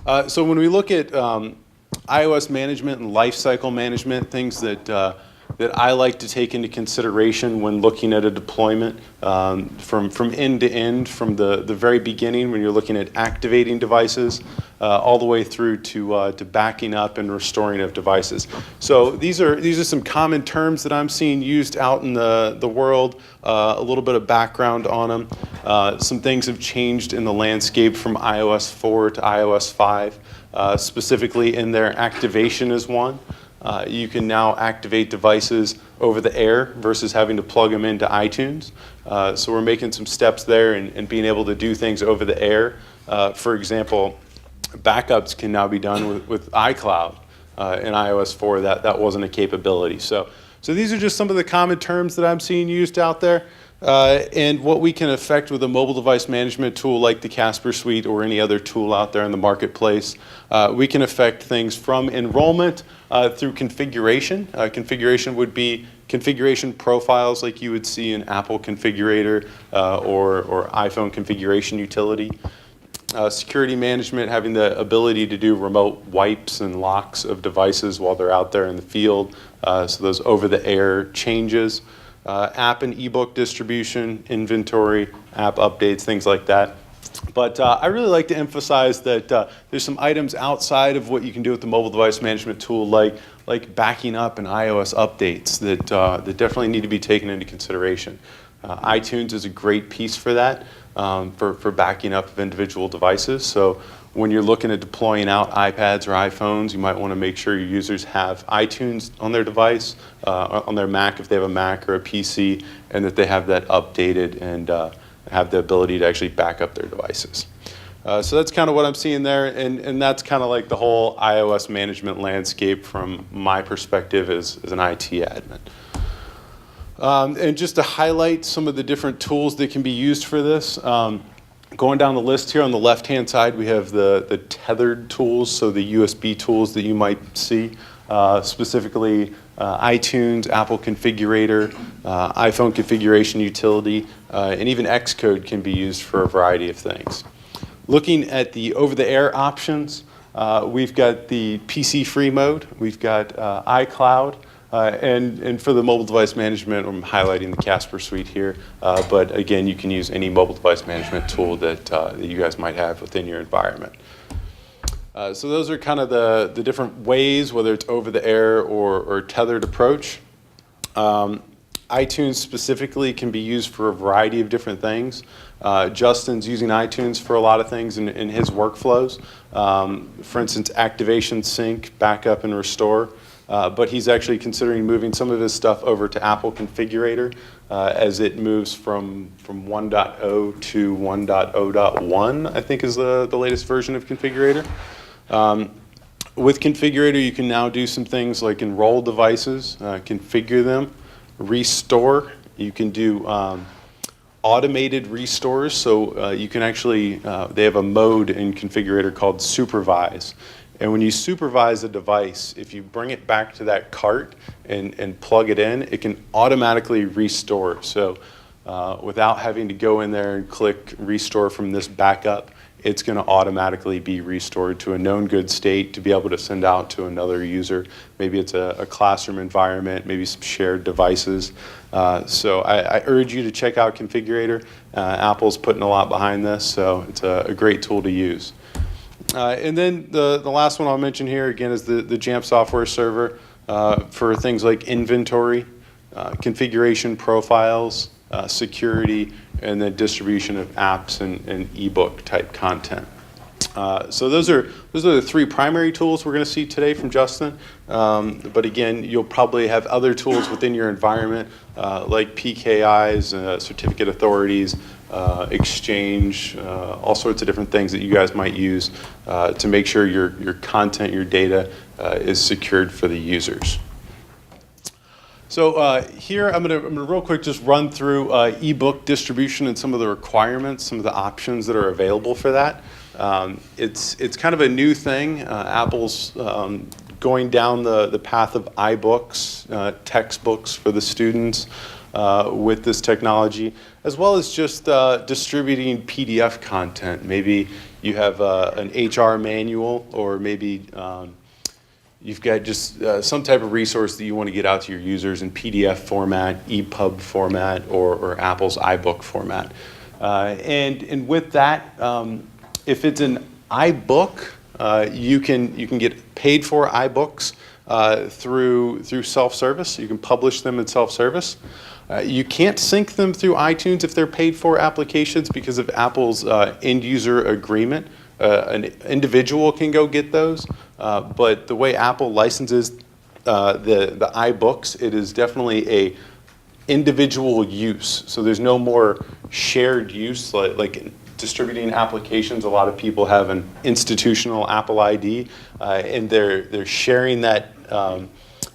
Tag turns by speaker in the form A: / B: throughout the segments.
A: So when we look at iOS management and lifecycle management, things that I like to take into consideration when looking at a deployment from end to end, from the very beginning when you're looking at activating devices all the way through to backing up and restoring of devices. So these are some common terms that I'm seeing used out in the world, a little bit of background on them. Some things have changed in the landscape from iOS 4 to iOS 5, specifically in their activation is one. You can now activate devices over the air versus having to plug them into iTunes. So we're making some steps there and being able to do things over the air. For example, backups can now be done with iCloud in iOS 4. That wasn't a capability. So these are just some of the common terms that I'm seeing used out there. And what we can affect with a mobile device management tool like the Casper suite or any other tool out there in the marketplace, we can affect things from enrollment through configuration. Configuration would be configuration profiles like you would see in Apple Configurator or iPhone configuration utility. Security management, having the ability to do remote wipes and locks of devices while they're out there in the field, so those over-the-air changes. App and ebook distribution, inventory, app updates, things like that. But I really like to emphasize that there's some items outside of what you can do with the mobile device management tool, like backing up and iOS updates that definitely need to be taken into consideration. iTunes is a great piece for that, for backing up of individual devices. So when you're looking at deploying out iPads or iPhones, you might want to make sure your users have iTunes on their device, on their Mac if they have a Mac or a PC, and that they have that updated and have the ability to actually back up their devices. So that's kind of what I'm seeing there, and that's kind of like the whole iOS management landscape from my perspective as an IT admin. And just to highlight some of the different tools that can be used for this, going down the list here on the left-hand side, we have the tethered tools, so the USB tools that you might see, specifically iTunes, Apple Configurator, iPhone configuration utility, and even Xcode can be used for a variety of things. Looking at the over-the-air options, we've got the PC free mode, we've got iCloud, and for the mobile device management, I'm highlighting the Casper suite here. But again, you can use any mobile device management tool that you guys might have within your environment. So those are kind of the different ways, whether it's over the air or tethered approach. iTunes specifically can be used for a variety of different things. Justin's using iTunes for a lot of things in his workflows. For instance, activation, sync, backup, and restore. But he's actually considering moving some of his stuff over to Apple Configurator as it moves from 1.0 to 1.0.1, I think is the latest version of Configurator. With Configurator, you can now do some things like enroll devices, configure them, restore. You can do automated restores, so you can actually, they have a mode in Configurator called supervise. And when you supervise a device, if you bring it back to that cart and plug it in, it can automatically restore. So without having to go in there and click restore from this backup, it's going to automatically be restored to a known good state to be able to send out to another user. Maybe it's a classroom environment, maybe some shared devices. So I urge you to check out Configurator. Apple's putting a lot behind this, so it's a great tool to use. And then the last one I'll mention here, again, is the JAMF Software server for things like inventory, configuration profiles, security, and then distribution of apps and ebook type content. So those are the three primary tools we're going to see today from Justin. But again, you'll probably have other tools within your environment like PKIs, certificate authorities, Exchange, all sorts of different things that you guys might use to make sure your content, your data is secured for the users. So here I'm gonna real quick just run through ebook distribution and some of the requirements, some of the options that are available for that. It's kind of a new thing. Apple's going down the path of iBooks, textbooks for the students with this technology, as well as just distributing PDF content. Maybe you have an HR manual, or maybe you've got just some type of resource that you want to get out to your users in PDF format, EPUB format, or Apple's iBook format. And with that, if it's an iBook, you can get paid for iBooks through self-service. You can publish them in self-service. You can't sync them through iTunes if they're paid for applications because of Apple's end user agreement. An individual can go get those, but the way Apple licenses the iBooks, it is definitely a individual use. So there's no more shared use like distributing applications. A lot of people have an institutional Apple ID, and they're sharing that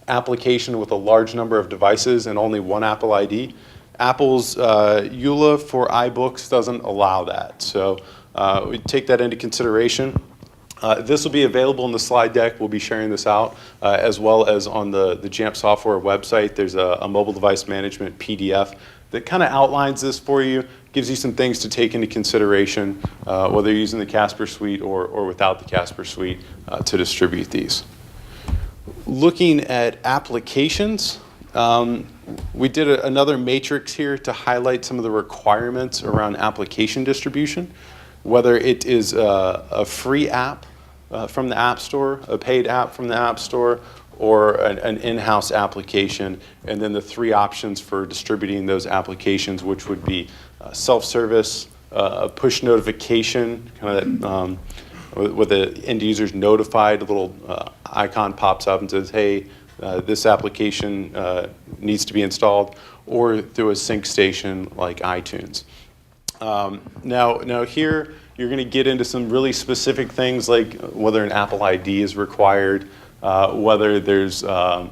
A: application with a large number of devices and only one Apple ID. Apple's EULA for iBooks doesn't allow that. So we take that into consideration. This will be available in the slide deck. We'll be sharing this out, as well as on the JAMF Software website. There's a mobile device management PDF that kind of outlines this for you, gives you some things to take into consideration, whether you're using the Casper suite or without the Casper suite to distribute these. Looking at applications, we did another matrix here to highlight some of the requirements around application distribution, whether it is a free app from the App Store, a paid app from the App Store, or an in-house application, and then the three options for distributing those applications, which would be self-service, a push notification, kind of that, where the end user's notified, a little icon pops up and says, hey, this application needs to be installed, or through a sync station like iTunes. Now here, you're going to get into some really specific things like whether an Apple ID is required, whether there's a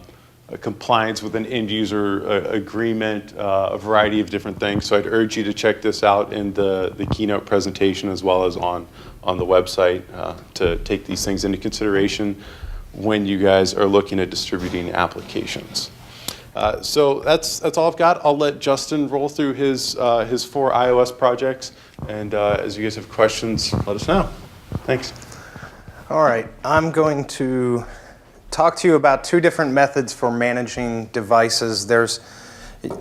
A: compliance with an end user agreement, a variety of different things. So I'd urge you to check this out in the keynote presentation as well as on the website to take these things into consideration when you guys are looking at distributing applications. So that's all I've got. I'll let Justin roll through his 4 iOS projects, and as you guys have questions, let us know. Thanks.
B: All right, I'm going to talk to you about 2 different methods for managing devices. There's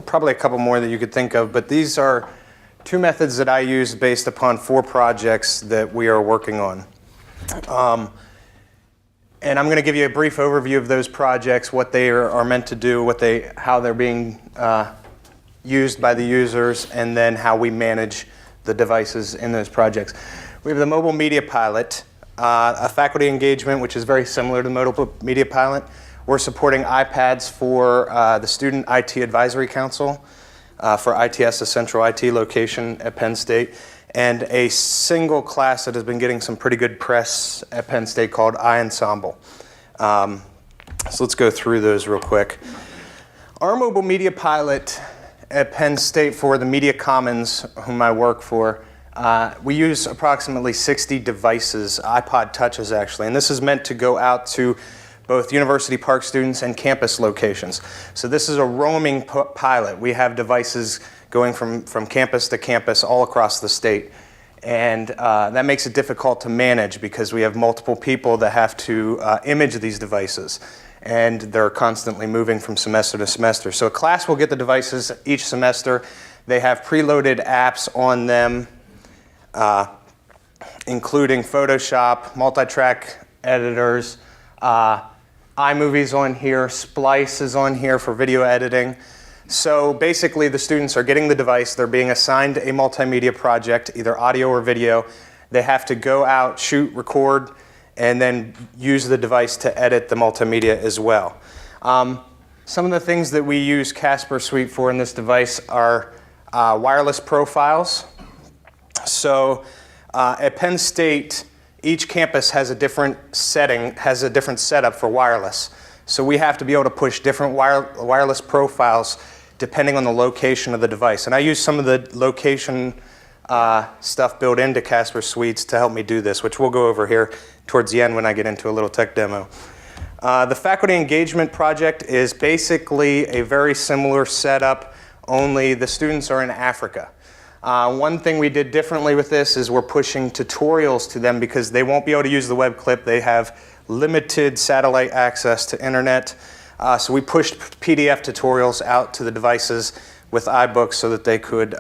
B: probably a couple more that you could think of, but these are 2 methods that I use based upon 4 projects that we are working on. And I'm going to give you a brief overview of those projects, what they are meant to do, how they're being used by the users, and then how we manage the devices in those projects. We have the Mobile Media Pilot, a faculty engagement, which is very similar to the Mobile Media Pilot. We're supporting iPads for the Student IT Advisory Council, for ITS, the central IT location at Penn State, and a single class that has been getting some pretty good press at Penn State called Ensemble. So let's go through those real quick. Our Mobile Media Pilot at Penn State for the Media Commons, whom I work for, we use approximately 60 devices, iPod Touches actually, and this is meant to go out to both University Park students and campus locations. So this is a roaming pilot. We have devices going from campus to campus all across the state. And that makes it difficult to manage because we have multiple people that have to image these devices. And they're constantly moving from semester to semester. So a class will get the devices each semester. They have preloaded apps on them, including Photoshop, multi-track editors, iMovie's on here, Splice is on here for video editing. So basically the students are getting the device, they're being assigned a multimedia project, either audio or video. They have to go out, shoot, record, and then use the device to edit the multimedia as well. Some of the things that we use Casper Suite for in this device are wireless profiles. So at Penn State, each campus has a different setting, has a different setup for wireless. So we have to be able to push different wireless profiles depending on the location of the device. And I use some of the location stuff built into Casper Suites to help me do this, which we'll go over here towards the end when I get into a little tech demo. The faculty engagement project is basically a very similar setup, only the students are in Africa. One thing we did differently with this is we're pushing tutorials to them because they won't be able to use the web clip. They have limited satellite access to internet. So we pushed PDF tutorials out to the devices with iBooks so that they could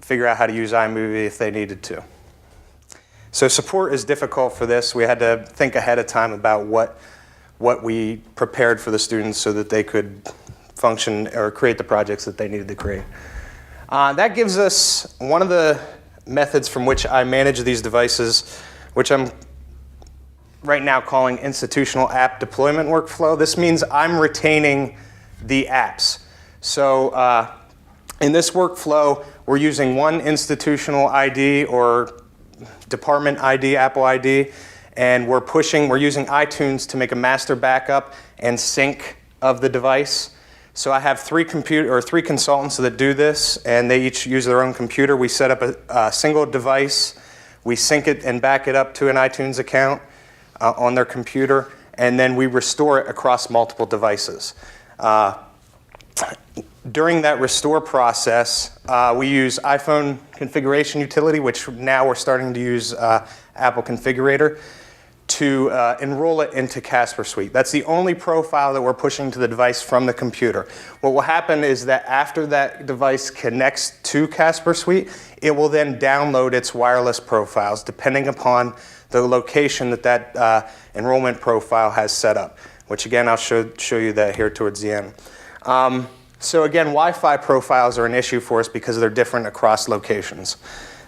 B: figure out how to use iMovie if they needed to. So support is difficult for this. We had to think ahead of time about what we prepared for the students so that they could function or create the projects that they needed to create. That gives us one of the methods from which I manage these devices, which I'm right now calling institutional app deployment workflow. This means I'm retaining the apps. So in this workflow, we're using one institutional ID or department ID, Apple ID, and we're using iTunes to make a master backup and sync of the device. So I have three consultants that do this, and they each use their own computer. We set up a single device, we sync it and back it up to an iTunes account on their computer, and then we restore it across multiple devices. During that restore process, we use iPhone configuration utility, which now we're starting to use Apple Configurator, to enroll it into Casper Suite. That's the only profile that we're pushing to the device from the computer. What will happen is that after that device connects to Casper Suite, it will then download its wireless profiles depending upon the location that enrollment profile has set up, which again, I'll show you that here towards the end. So again, Wi-Fi profiles are an issue for us because they're different across locations.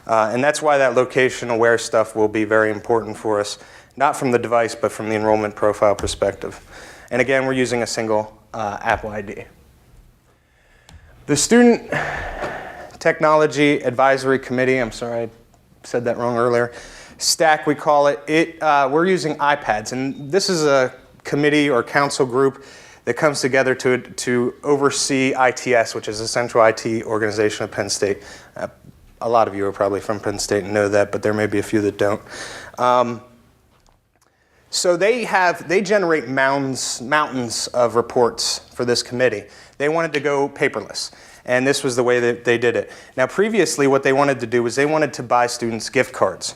B: And that's why that location-aware stuff will be very important for us, not from the device, but from the enrollment profile perspective. And again, we're using a single Apple ID. The Student Technology Advisory Committee, I'm sorry, I said that wrong earlier, STAC we call it, we're using iPads. And this is a committee or council group that comes together to oversee ITS, which is the Central IT Organization of Penn State. A lot of you are probably from Penn State and know that, but there may be a few that don't. So they generate mountains of reports for this committee. They wanted to go paperless, and this was the way that they did it. Now previously what they wanted to do was they wanted to buy students gift cards.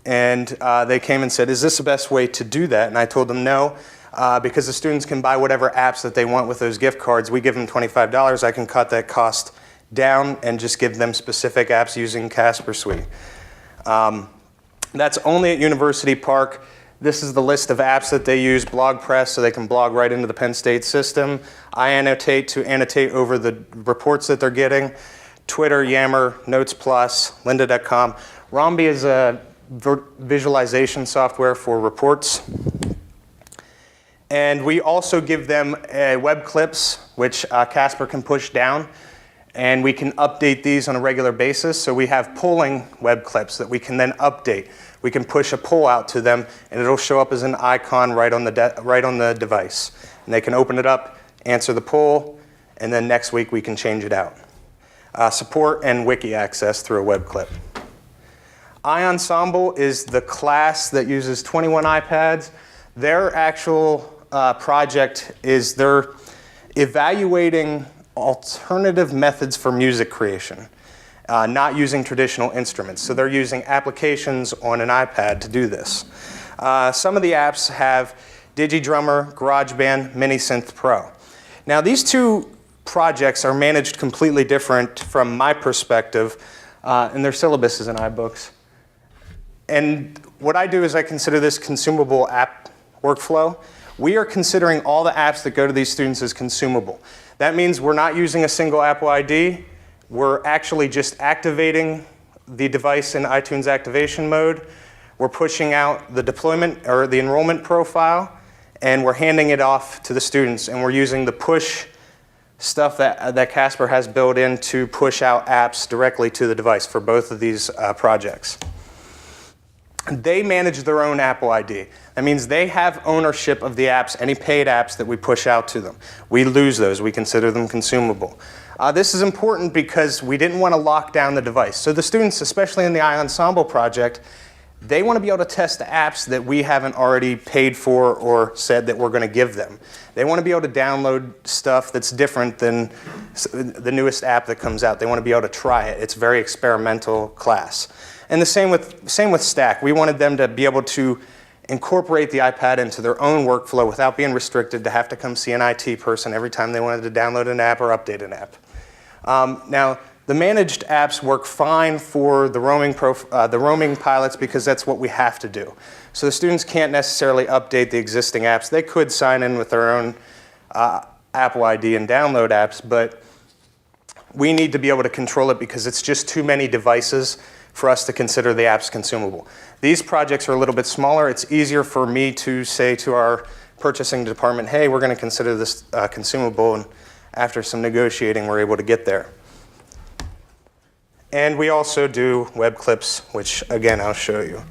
B: And they came and said, is this the best way to do that? And I told them no, because the students can buy whatever apps that they want with those gift cards. We give them $25, I can cut that cost down and just give them specific apps using Casper Suite. That's only at University Park. This is the list of apps that they use, BlogPress, so they can blog right into the Penn State system. iAnnotate to annotate over the reports that they're getting. Twitter, Yammer, Notes+, lynda.com. Romby is a visualization software for reports. And we also give them web clips, which Casper can push down. And we can update these on a regular basis. So we have polling web clips that we can then update. We can push a poll out to them, and it'll show up as an icon right on the device. And they can open it up, answer the poll, and then next week we can change it out. Support and wiki access through a web clip. Ensemble is the class that uses 21 iPads. Their actual project is they're evaluating alternative methods for music creation, not using traditional instruments. So they're using applications on an iPad to do this. Some of the apps have DigiDrummer, GarageBand, MiniSynth Pro. Now these two projects are managed completely different from my perspective, and their syllabus is in iBooks. And what I do is I consider this consumable app workflow. We are considering all the apps that go to these students as consumable. That means we're not using a single Apple ID. We're actually just activating the device in iTunes activation mode. We're pushing out the deployment or the enrollment profile, and we're handing it off to the students. And we're using the push stuff that Casper has built in to push out apps directly to the device for both of these projects. They manage their own Apple ID. That means they have ownership of the apps, any paid apps that we push out to them. We lose those. We consider them consumable. This is important because we didn't want to lock down the device. So the students, especially in the Ensemble project, They want to be able to test apps that we haven't already paid for or said that we're going to give them. They want to be able to download stuff that's different than the newest app that comes out. They want to be able to try it. It's a very experimental class. And the same with Stack. We wanted them to be able to incorporate the iPad into their own workflow without being restricted to have to come see an IT person every time they wanted to download an app or update an app. Now, the managed apps work fine for the roaming pilots because that's what we have to do. So the students can't necessarily update the existing apps. They could sign in with their own Apple ID and download apps, but we need to be able to control it because it's just too many devices for us to consider the apps consumable. These projects are a little bit smaller. It's easier for me to say to our purchasing department, hey, we're going to consider this consumable, and after some negotiating, we're able to get there. And we also do web clips, which, again, I'll show you.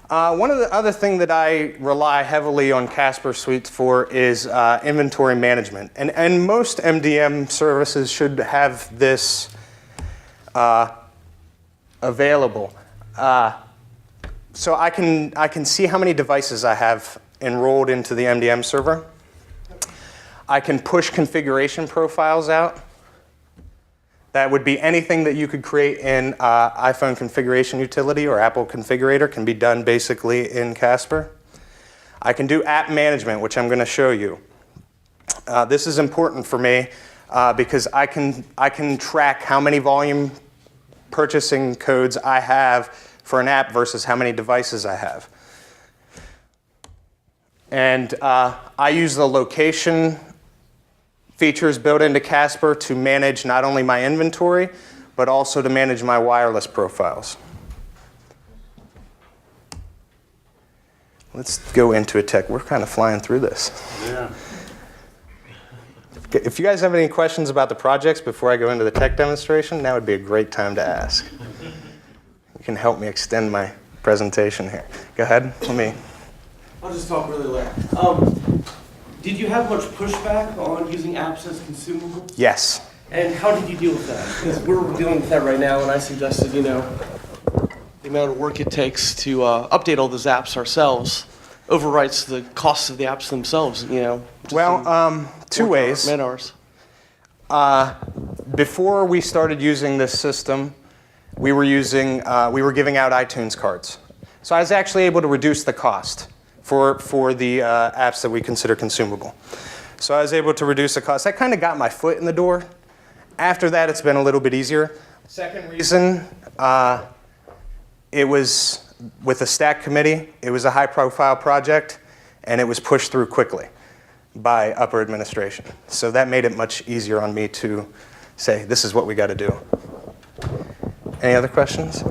B: One of the other things that I rely heavily on Casper suites for is inventory management. And most MDM services should have this available. So I can see how many devices I have enrolled into the MDM server. I can push configuration profiles out. That would be anything that you could create in iPhone configuration utility or Apple Configurator can be done basically in Casper. I can do app management, which I'm going to show you. This is important for me because I can track how many volume purchasing codes I have for an app versus how many devices I have. And I use the location features built into Casper to manage not only my inventory, but also to manage my wireless profiles. Let's go into a tech. We're kind of flying through this.
A: Yeah.
B: If you guys have any questions about the projects before I go into the tech demonstration, now would be a great time to ask. You can help me extend my presentation here. Go ahead.
C: I'll just talk really loud. Did you have much pushback on using apps as consumables?
B: Yes.
C: And how did you deal with that? Because we're dealing with that right now, and I suggested, the amount of work it takes to update all those apps ourselves overwrites the costs of the apps themselves,
B: Well, two ways.
C: Man hours.
B: Before we started using this system, we were giving out iTunes cards. So I was actually able to reduce the cost for the apps that we consider consumable. So I was able to reduce the cost. That kind of got my foot in the door. After that, it's been a little bit easier. Second reason, it was with the Stack committee. It was a high-profile project, and it was pushed through quickly by upper administration. So that made it much easier on me to say, this is what we got to do. Any other questions?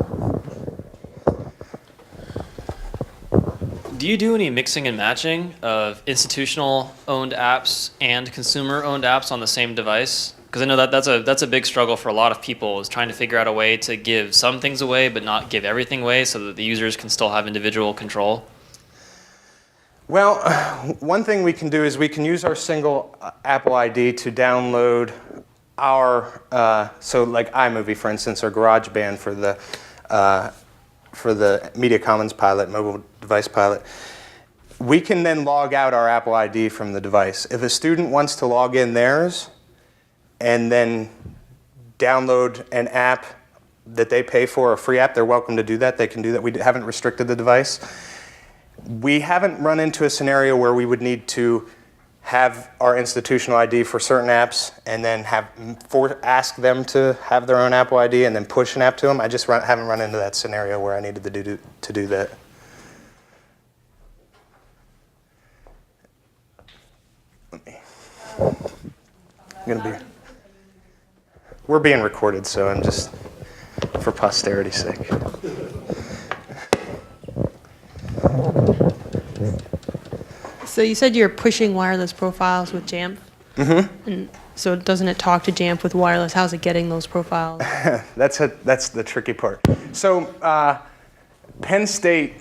D: Do you do any mixing and matching of institutional-owned apps and consumer-owned apps on the same device? Because I know that's a big struggle for a lot of people, is trying to figure out a way to give some things away but not give everything away so that the users can still have individual control.
B: Well, one thing we can do is we can use our single Apple ID to download our, so like iMovie, for instance, or GarageBand for the Media Commons pilot, mobile device pilot. We can then log out our Apple ID from the device. If a student wants to log in theirs and then download an app that they pay for, a free app, they're welcome to do that. They can do that. We haven't restricted the device. We haven't run into a scenario where we would need to have our institutional ID for certain apps and then ask them to have their own Apple ID and then push an app to them. I just haven't run into that scenario where I needed to do that. We're being recorded, so I'm just, for posterity's sake.
E: So you said you're pushing wireless profiles with JAMF? Mm-hmm. And so doesn't it talk to JAMF with wireless? How's it getting those profiles?
B: That's the tricky part. So Penn State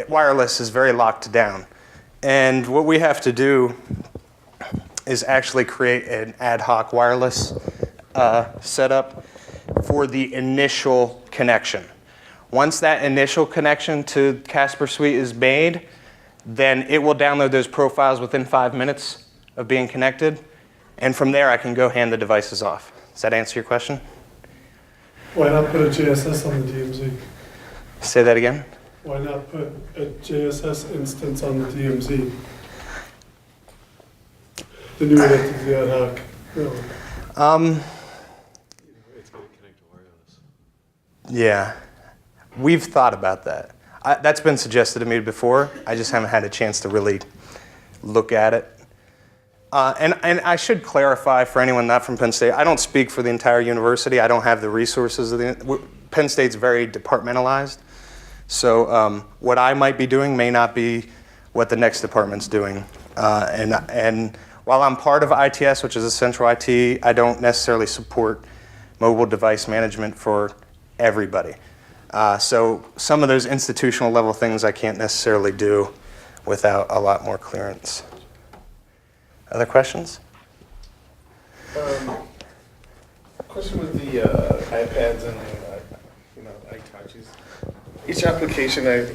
B: wireless is very locked down. And what we have to do is actually create an ad hoc wireless setup for the initial connection. Once that initial connection to Casper Suite is made, then it will download those profiles within 5 minutes of being connected. And from there, I can go hand the devices off. Does that answer your question?
F: Why not put a JSS on the DMZ?
B: Say that again?
F: Why not put a JSS instance on the DMZ? Then you would have to do that hoc, really.
B: Yeah, we've thought about that. That's been suggested to me before. I just haven't had a chance to really look at it. And I should clarify for anyone not from Penn State, I don't speak for the entire university. I don't have the resources. Penn State's very departmentalized. So what I might be doing may not be what the next department's doing. And while I'm part of ITS, which is a central IT, I don't necessarily support mobile device management for everybody. So some of those institutional level things I can't necessarily do without a lot more clearance. Other questions?
G: Question with the iPads and iTouches. Each application, they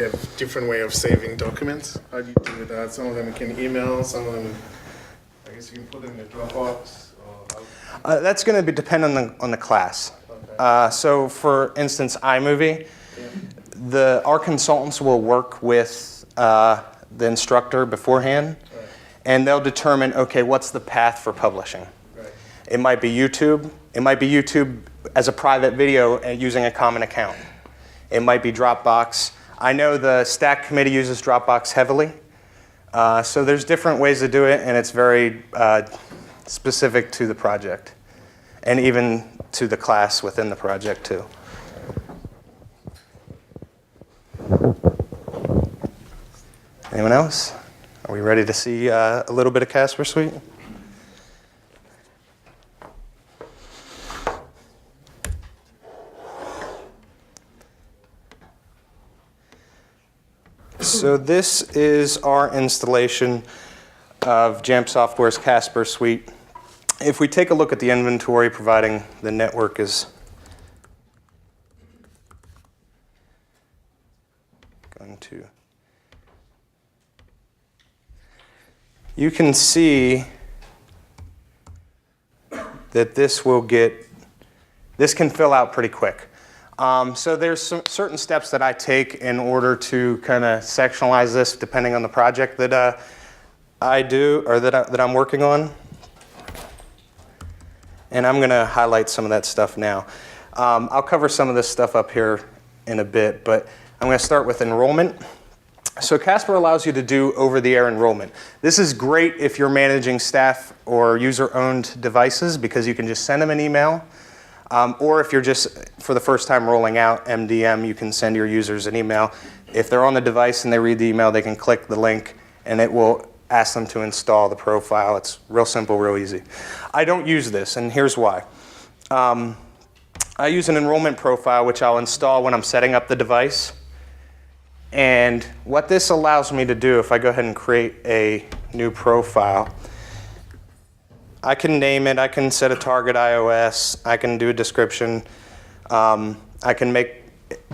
G: have different way of saving documents. How do you do with that? Some of them you can email, some of them, I guess you can put in the Dropbox. Or how?
B: That's going to be dependent on the class. Okay. So for instance, iMovie, our consultants will work with the instructor beforehand. And they'll determine, okay, what's the path for publishing? Right. It might be YouTube. It might be YouTube as a private video using a common account. It might be Dropbox. I know the STAC committee uses Dropbox heavily. So there's different ways to do it, and it's very specific to the project, and even to the class within the project, too. Anyone else? Are we ready to see a little bit of Casper Suite? So this is our installation of JAMF Software's Casper Suite. If we take a look at the inventory, providing the network is going to... You can see that this can fill out pretty quick. So there's some certain steps that I take in order to kind of sectionalize this depending on the project that I do or that I'm working on. And I'm going to highlight some of that stuff now. I'll cover some of this stuff up here in a bit, but I'm going to start with enrollment. So Casper allows you to do over-the-air enrollment. This is great if you're managing staff or user-owned devices because you can just send them an email. Or if you're just, for the first time rolling out MDM, you can send your users an email. If they're on the device and they read the email, they can click the link and it will ask them to install the profile. It's real simple, real easy. I don't use this, and here's why. I use an enrollment profile, which I'll install when I'm setting up the device. And what this allows me to do, if I go ahead and create a new profile, I can name it, I can set a target iOS, I can do a description, I can make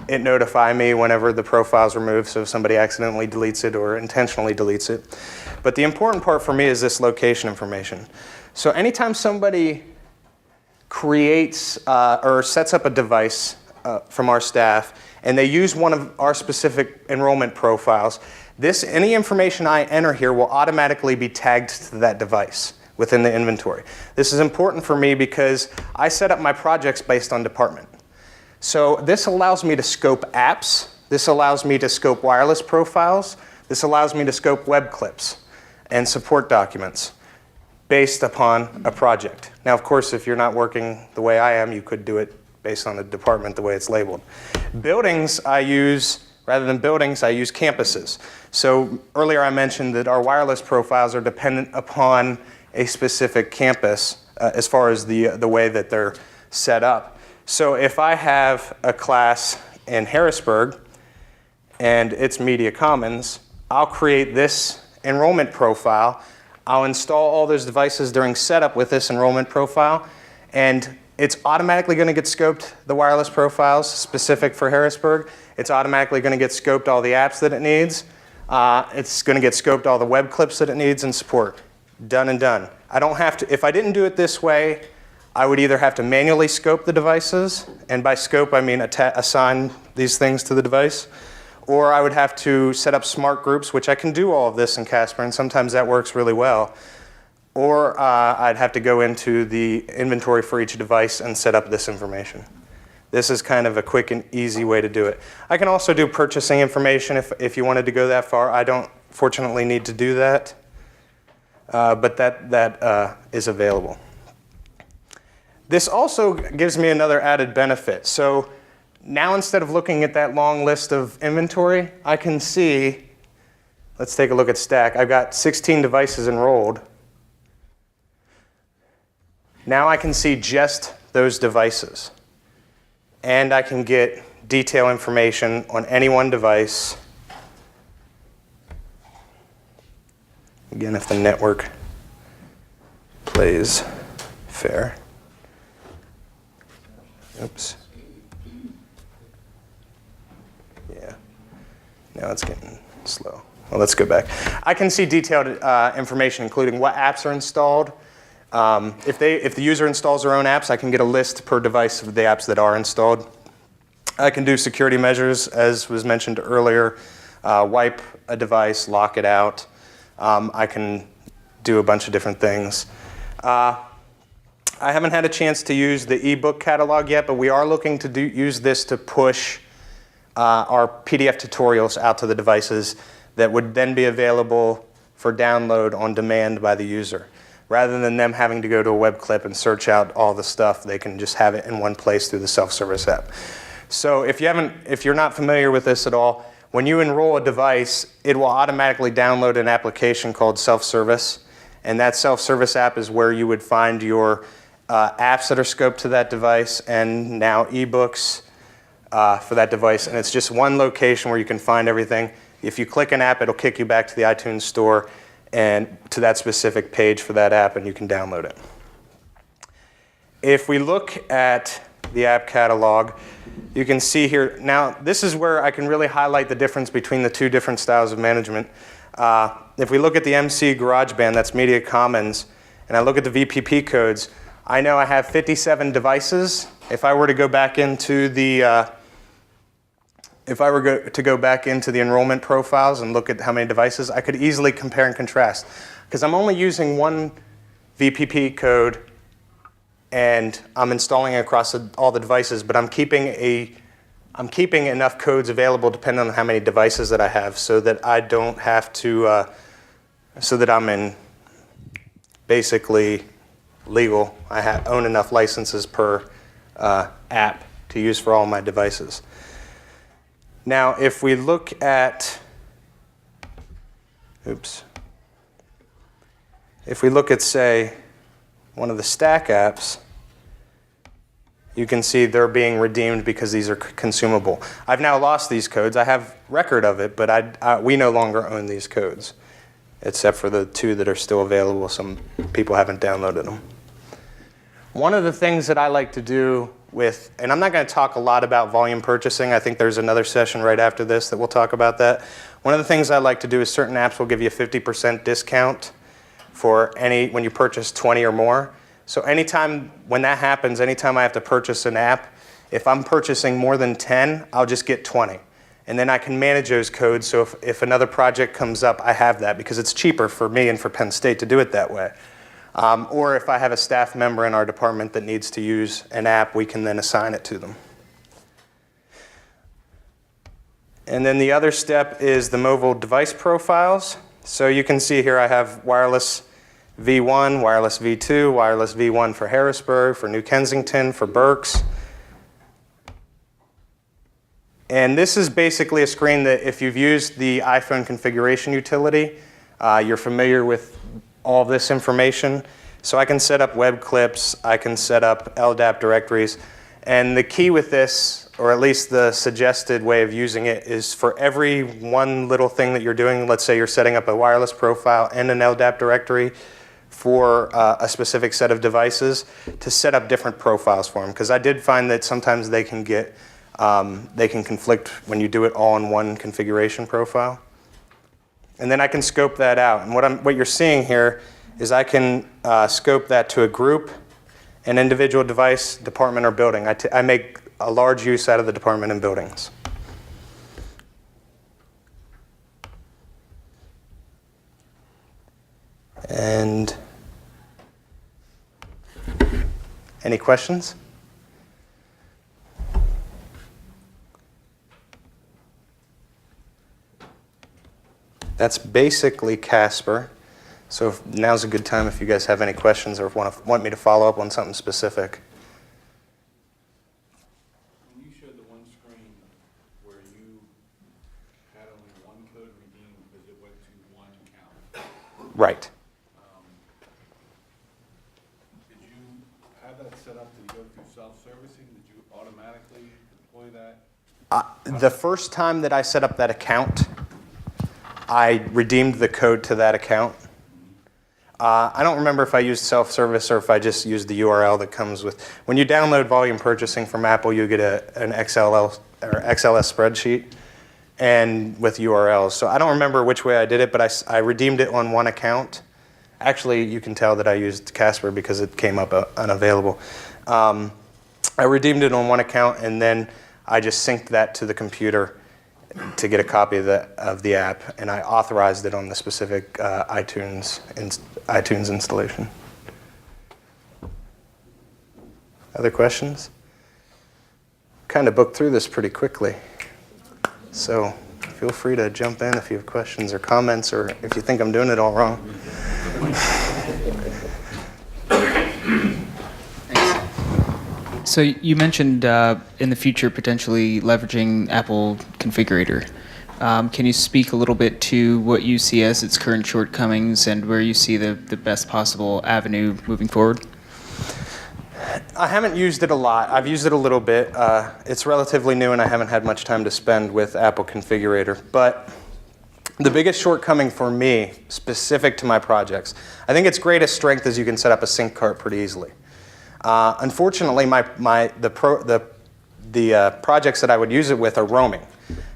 B: it notify me whenever the profile's removed, so if somebody accidentally deletes it or intentionally deletes it. But the important part for me is this location information. So anytime somebody creates or sets up a device from our staff, and they use one of our specific enrollment profiles, any information I enter here will automatically be tagged to that device within the inventory. This is important for me because I set up my projects based on department. So this allows me to scope apps, this allows me to scope wireless profiles, this allows me to scope web clips and support documents based upon a project. Now, of course, if you're not working the way I am, you could do it based on the department, the way it's labeled. Buildings I use, rather than buildings, I use campuses. So earlier I mentioned that our wireless profiles are dependent upon a specific campus as far as the way that they're set up. So if I have a class in Harrisburg and it's Media Commons, I'll create this enrollment profile. I'll install all those devices during setup with this enrollment profile, and It's automatically going to get scoped the wireless profiles specific for Harrisburg. It's automatically going to get scoped all the apps that it needs. It's going to get scoped all the web clips that it needs and support. Done and done. I don't have to, if I didn't do it this way, I would either have to manually scope the devices, and by scope I mean assign these things to the device, or I would have to set up smart groups, which I can do all of this in Casper, and sometimes that works really well. Or I'd have to go into the inventory for each device and set up this information. This is kind of a quick and easy way to do it. I can also do purchasing information if you wanted to go that far. I don't fortunately need to do that, but that is available. This also gives me another added benefit. So now instead of looking at that long list of inventory, I can see, let's take a look at Stack. I've got 16 devices enrolled. Now I can see just those devices. And I can get detail information on any one device. Again, if the network plays fair. Oops. Yeah. Now it's getting slow. Well, let's go back. I can see detailed information, including what apps are installed. If the user installs their own apps, I can get a list per device of the apps that are installed. I can do security measures, as was mentioned earlier, wipe a device, lock it out. I can do a bunch of different things. I haven't had a chance to use the ebook catalog yet, but we are looking to use this to push our PDF tutorials out to the devices that would then be available for download on demand by the user. Rather than them having to go to a web clip and search out all the stuff, they can just have it in one place through the self-service app. So if you're not familiar with this at all, when you enroll a device, it will automatically download an application called self-service. And that self-service app is where you would find your apps that are scoped to that device, and now ebooks for that device. And it's just one location where you can find everything. If you click an app, it'll kick you back to the iTunes store and to that specific page for that app, and you can download it. If we look at the app catalog, you can see here, now this is where I can really highlight the difference between the two different styles of management. If we look at the MC GarageBand, that's Media Commons, and I look at the VPP codes, I know I have 57 devices. If I were to go back into the enrollment profiles and look at how many devices, I could easily compare and contrast. Because I'm only using one VPP code and I'm installing it across all the devices, but I'm keeping enough codes available depending on how many devices that I have, so that I don't have to, so that I'm in basically legal. I own enough licenses per app to use for all my devices. Now, if we look at, say, one of the Stack apps, you can see they're being redeemed because these are consumable. I've now lost these codes. I have record of it, but we no longer own these codes, except for the two that are still available. Some people haven't downloaded them. One of the things that I like to do with, and I'm not going to talk a lot about volume purchasing. I think there's another session right after this that we'll talk about that. One of the things I like to do is certain apps will give you a 50% discount for when you purchase 20 or more. So when that happens, anytime I have to purchase an app, if I'm purchasing more than 10, I'll just get 20. And then I can manage those codes, so if another project comes up, I have that, because it's cheaper for me and for Penn State to do it that way. Or if I have a staff member in our department that needs to use an app, we can then assign it to them. And then the other step is the mobile device profiles. So you can see here I have wireless V1, wireless V2, wireless V1 for Harrisburg, for New Kensington, for Berks. And this is basically a screen that if you've used the iPhone configuration utility, you're familiar with all this information. So I can set up web clips, I can set up LDAP directories, and the key with this, or at least the suggested way of using it, is for every one little thing that you're doing, let's say you're setting up a wireless profile and an LDAP directory, for a specific set of devices to set up different profiles for them. Because I did find that sometimes they can get, they can conflict when you do it all in one configuration profile. And then I can scope that out. And what you're seeing here is I can scope that to a group, an individual device, department, or building. I make a large use out of the department and buildings. And any questions? That's basically Casper. So now's a good time if you guys have any questions or want me to follow up on something specific.
A: When you showed the one screen where you had only one code redeemed because it went to one account.
B: Right.
A: Did you have that set up to go through self-servicing? Did you automatically deploy that?
B: The first time that I set up that account, I redeemed the code to that account. I don't remember if I used self-service or if I just used the URL that comes with. When you download volume purchasing from Apple, you get an XLS spreadsheet and with URLs. So I don't remember which way I did it, but I redeemed it on one account. Actually, you can tell that I used Casper because it came up unavailable. I redeemed it on one account, and then I just synced that to the computer to get a copy of the app, and I authorized it on the specific iTunes installation. Other questions? Kind of booked through this pretty quickly, so feel free to jump in if you have questions or comments, or if you think I'm doing it all wrong.
H: So you mentioned in the future potentially leveraging Apple Configurator. Can you speak a little bit to what you see as its current shortcomings and where you see the best possible avenue moving forward?
B: I haven't used it a lot. I've used it a little bit. It's relatively new, and I haven't had much time to spend with Apple Configurator. But the biggest shortcoming for me, specific to my projects, I think its greatest strength is you can set up a sync cart pretty easily. Unfortunately, the projects that I would use it with are roaming.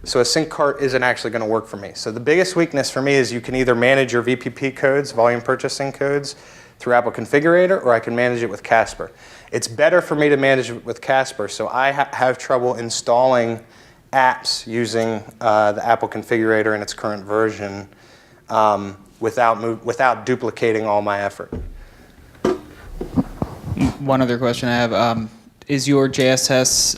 B: So a sync cart isn't actually going to work for me. So the biggest weakness for me is you can either manage your VPP codes, volume purchasing codes, through Apple Configurator, or I can manage it with Casper. It's better for me to manage it with Casper, so I have trouble installing apps using the Apple Configurator in its current version without duplicating all my effort.
H: One other question I have, is your JSS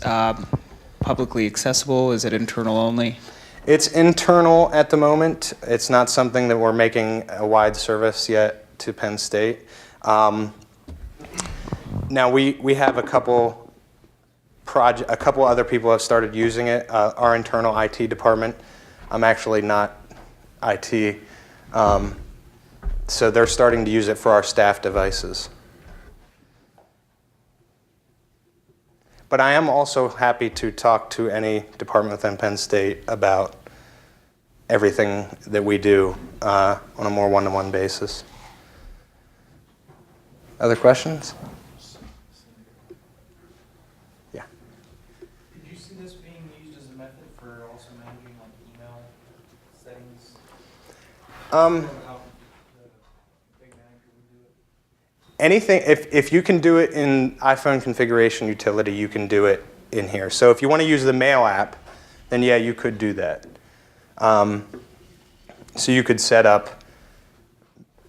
H: publicly accessible? Is it internal only?
B: It's internal at the moment. It's not something that we're making a wide service yet to Penn State. Now we have a couple other people have started using it. Our internal IT department. I'm actually not IT, so they're starting to use it for our staff devices. But I am also happy to talk to any department within Penn State about everything that we do on a more one-to-one basis. Other questions? Yeah.
I: Did you see this being used as a method for also managing like email settings? How the big manager would do it?
B: Anything, if you can do it in iPhone configuration utility, you can do it in here. So if you want to use the Mail app, then yeah, you could do that. So you could set up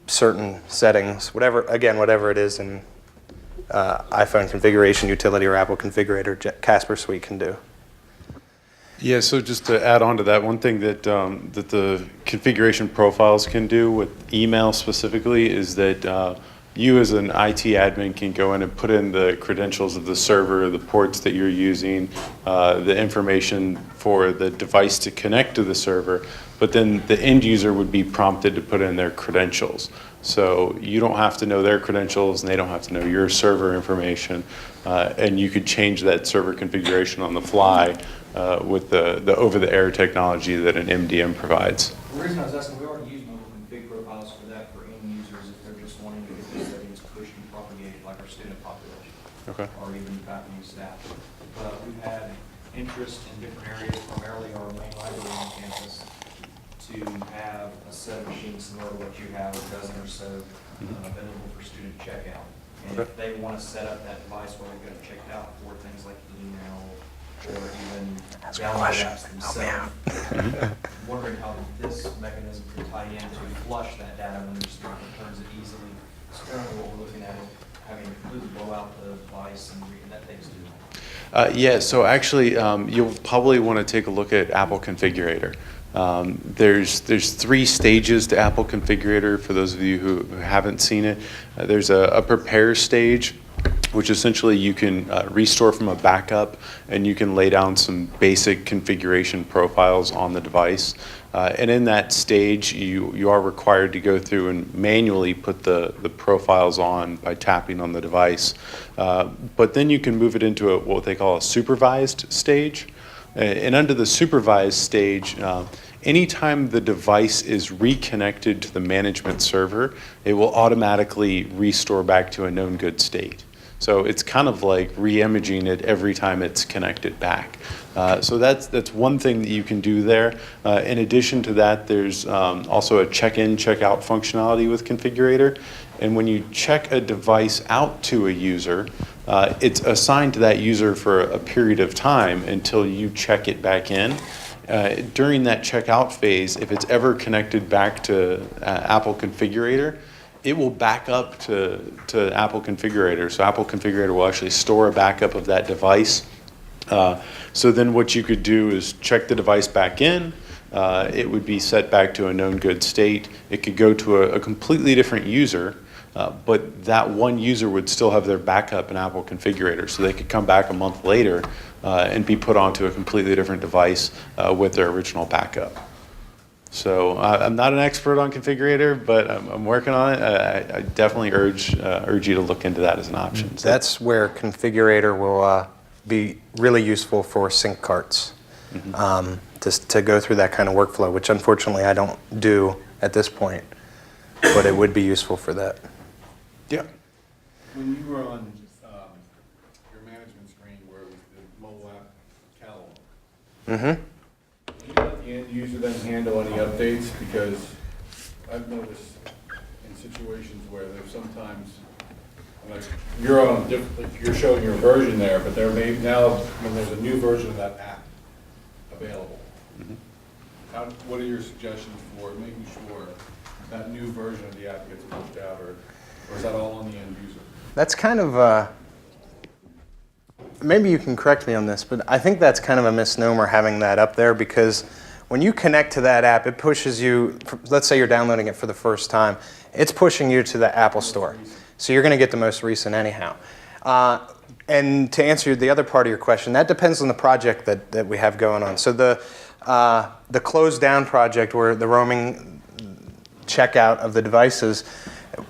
B: certain settings, whatever it is in iPhone configuration utility or Apple Configurator, Casper Suite can do.
A: Yeah, so just to add on to that, one thing that that the configuration profiles can do with email specifically is that you as an IT admin can go in and put in the credentials of the server, the ports that you're using, the information for the device to connect to the server, but then the end user would be prompted to put in their credentials. So you don't have to know their credentials and they don't have to know your server information, and you could change that server configuration on the fly with the over-the-air technology that an MDM provides.
I: The reason I was asking, we already use mobile config profiles for that for end users if they're just wanting to get
J: population.
A: Okay.
J: Or even faculty and staff. But we've had interest in different areas, primarily our main library on campus, to have a set of machines similar to what you have, a dozen or so, available for student checkout. And if they want to set up that device where they're going to check it out for things like email or even download apps themselves, wondering how this mechanism can tie in to flush that data when your student returns it easily. So currently what we're looking at is having to completely blow out the device and that takes too long.
A: Yeah, so actually, you'll probably want to take a look at Apple Configurator. There's 3 stages to Apple Configurator for those of you who haven't seen it. There's a prepare stage, which essentially you can restore from a backup, and you can lay down some basic configuration profiles on the device. And in that stage, you are required to go through and manually put the profiles on by tapping on the device. But then you can move it into what they call a supervised stage. And under the supervised stage, anytime the device is reconnected to the management server, it will automatically restore back to a known good state. So it's kind of like re-imaging it every time it's connected back. So that's one thing that you can do there. In addition to that, there's also a check-in, check-out functionality with Configurator. And when you check a device out to a user, it's assigned to that user for a period of time until you check it back in. During that checkout phase, if it's ever connected back to Apple Configurator, it will back up to Apple Configurator. So Apple Configurator will actually store a backup of that device. So then what you could do is check the device back in. It would be set back to a known good state. It could go to a completely different user, but that one user would still have their backup in Apple Configurator. So they could come back a month later and be put onto a completely different device with their original backup. So I'm not an expert on Configurator, but I'm working on it. I definitely urge you to look into that as an option. So
B: That's where Configurator will be really useful for sync carts, to go through that kind of workflow, which unfortunately I don't do at this point, but it would be useful for that.
A: yeah.
K: When you were on your management screen where it was the mobile app catalog, do you let the end user then handle any updates? Because I've noticed in situations where there's sometimes, like you're on like you're showing your version there, but there may now when there's a new version of that app available. What are your suggestions for making sure that new version of the app gets pushed out, or is that all on the end user?
B: That's kind of maybe you can correct me on this, but I think that's kind of a misnomer having that up there, because when you connect to that app, it pushes you, let's say you're downloading it for the first time, it's pushing you to the Apple Store. So you're going to get the most recent anyhow. And to answer the other part of your question, that depends on the project that we have going on. So the closed down project, where the roaming checkout of the devices,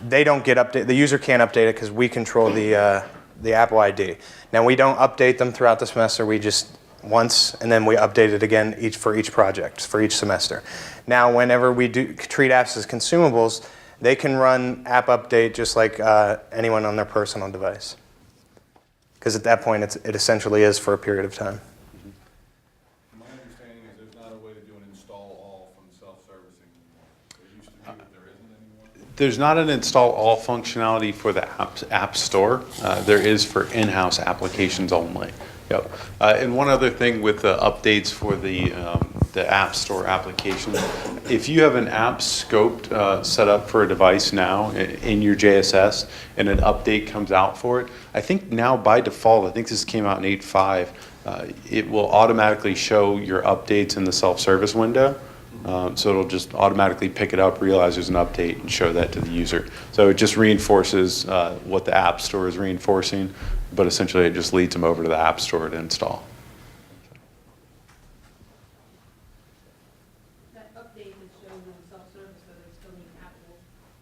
B: they don't get updated. The user can't update it because we control the Apple ID. Now we don't update them throughout the semester. We just once, and then we update it again for each project, for each semester. Now whenever we do treat apps as consumables, they can run app update just like anyone on their personal device. Because at that point, it essentially is for a period of time.
K: My understanding is there's not a way to do an install all from self-servicing anymore. There used to be, but there isn't anymore.
A: There's not an install all functionality for the App Store. There is for in-house applications only. Yep. And one other thing with the updates for the App Store application, if you have an app scoped set up for a device now in your JSS and an update comes out for it, I think now by default, I think this came out in 8.5, it will automatically show your updates in the self-service window. So it'll just automatically pick it up, realize there's an update, and show that to the user. So it just reinforces what the App Store is reinforcing, but essentially it just leads them over to the App Store to install.
E: That update that shows in self-service, so they still need Apple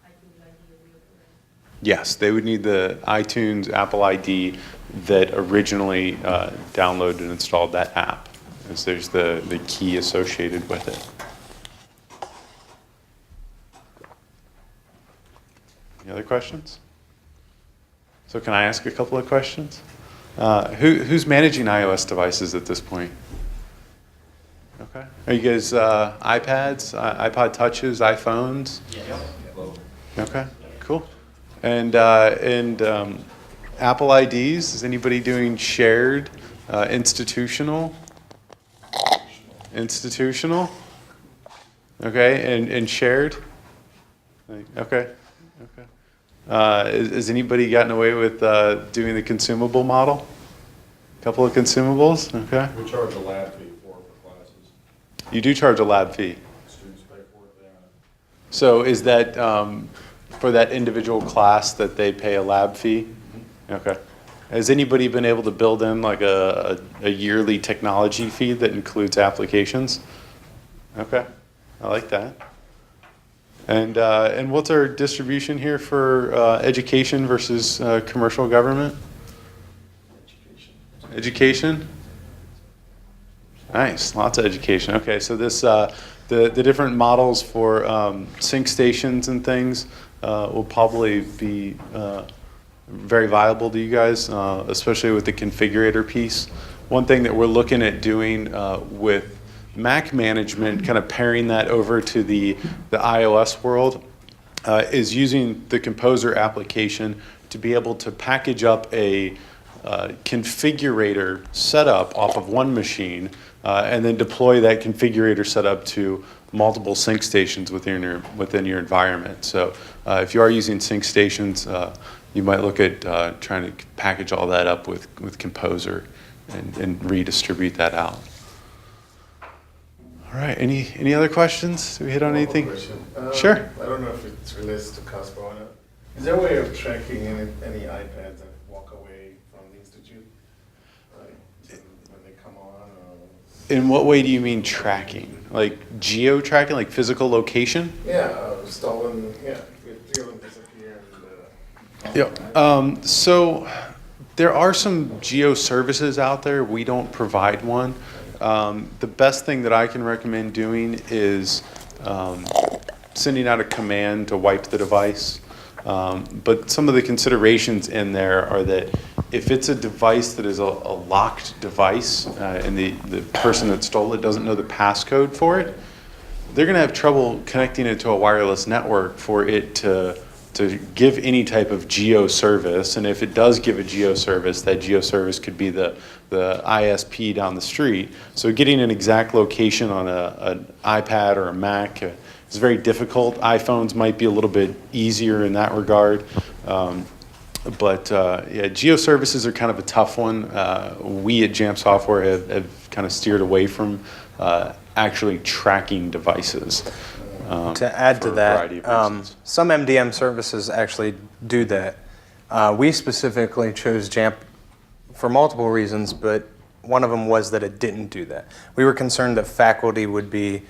E: iTunes ID to be able to.
A: Yes, they would need the iTunes Apple ID that originally downloaded and installed that app, as there's the key associated with it. Any other questions? So can I ask a couple of questions? Who's managing iOS devices at this point? Okay. Are you guys iPads, iPod Touches, iPhones? Yeah. Okay. Cool. And Apple IDs? Is anybody doing shared, institutional? Institutional. Okay. And shared? Okay. Okay. Has anybody gotten away with doing the consumable model? A couple of consumables? Okay.
K: We charge a lab fee for classes.
A: You do charge a lab fee.
K: Students pay for it, yeah.
A: So is that for that individual class that they pay a lab fee? Okay. Has anybody been able to build in like a yearly technology fee that includes applications? Okay. I like that. And what's our distribution here for education versus commercial government? Education. Nice, lots of education. Okay, so this the different models for sync stations and things will probably be very viable to you guys, especially with the configurator piece. One thing that we're looking at doing with Mac management, kind of pairing that over to the iOS world, is using the Composer application to be able to package up a configurator setup off of one machine and then deploy that configurator setup to multiple sync stations within your environment. So if you are using sync stations, you might look at trying to package all that up with Composer and redistribute that out. All right. Any other questions? Did we hit on anything? Sure.
G: I don't know if it relates to Casper or not. Is there a way of tracking any iPads that walk away from the institute? Like when they come on? Or...
A: In what way do you mean tracking? Like geo-tracking, like physical location?
G: Yeah, stolen. Yeah, three of them disappear.
A: Yeah. So there are some geo services out there. We don't provide one. The best thing that I can recommend doing is sending out a command to wipe the device. But some of the considerations in there are that if it's a device that is a locked device and the person that stole it doesn't know the passcode for it, they're going to have trouble connecting it to a wireless network for it to give any type of geo service. And if it does give a geo service, that geo service could be the ISP down the street. So getting an exact location on an iPad or a Mac is very difficult. iPhones might be a little bit easier in that regard. But yeah, geo services are kind of a tough one. We at JAMF Software have kind of steered away from actually tracking devices.
B: To add to that, some MDM services actually do that. We specifically chose JAMF for multiple reasons, but one of them was that it didn't do that. We were concerned that faculty would be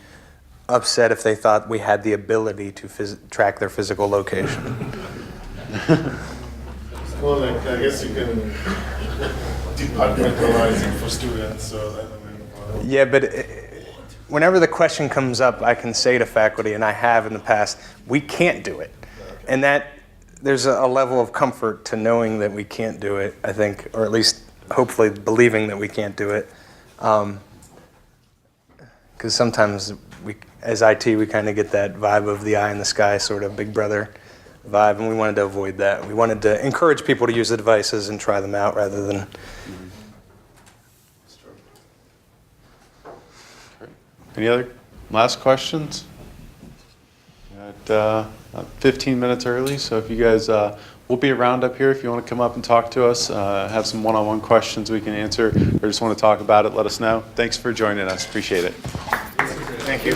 B: upset if they thought we had the ability to track their physical location.
G: Well, like, I guess you can departmentalize it for students, so that I mean,
B: Yeah, but whenever the question comes up, I can say to faculty, and I have in the past, we can't do it. And that there's a level of comfort to knowing that we can't do it, I think, or at least hopefully believing that we can't do it. Because sometimes we, as IT, we kind of get that vibe of the eye in the sky, sort of big brother vibe, and we wanted to avoid that. We wanted to encourage people to use the devices and try them out rather than...
A: Any other last questions? Got 15 minutes early, so if you guys, we'll be around up here if you want to come up and talk to us, have some one-on-one questions we can answer, or just want to talk about it, let us know. Thanks for joining us. Appreciate it.
B: Thank you.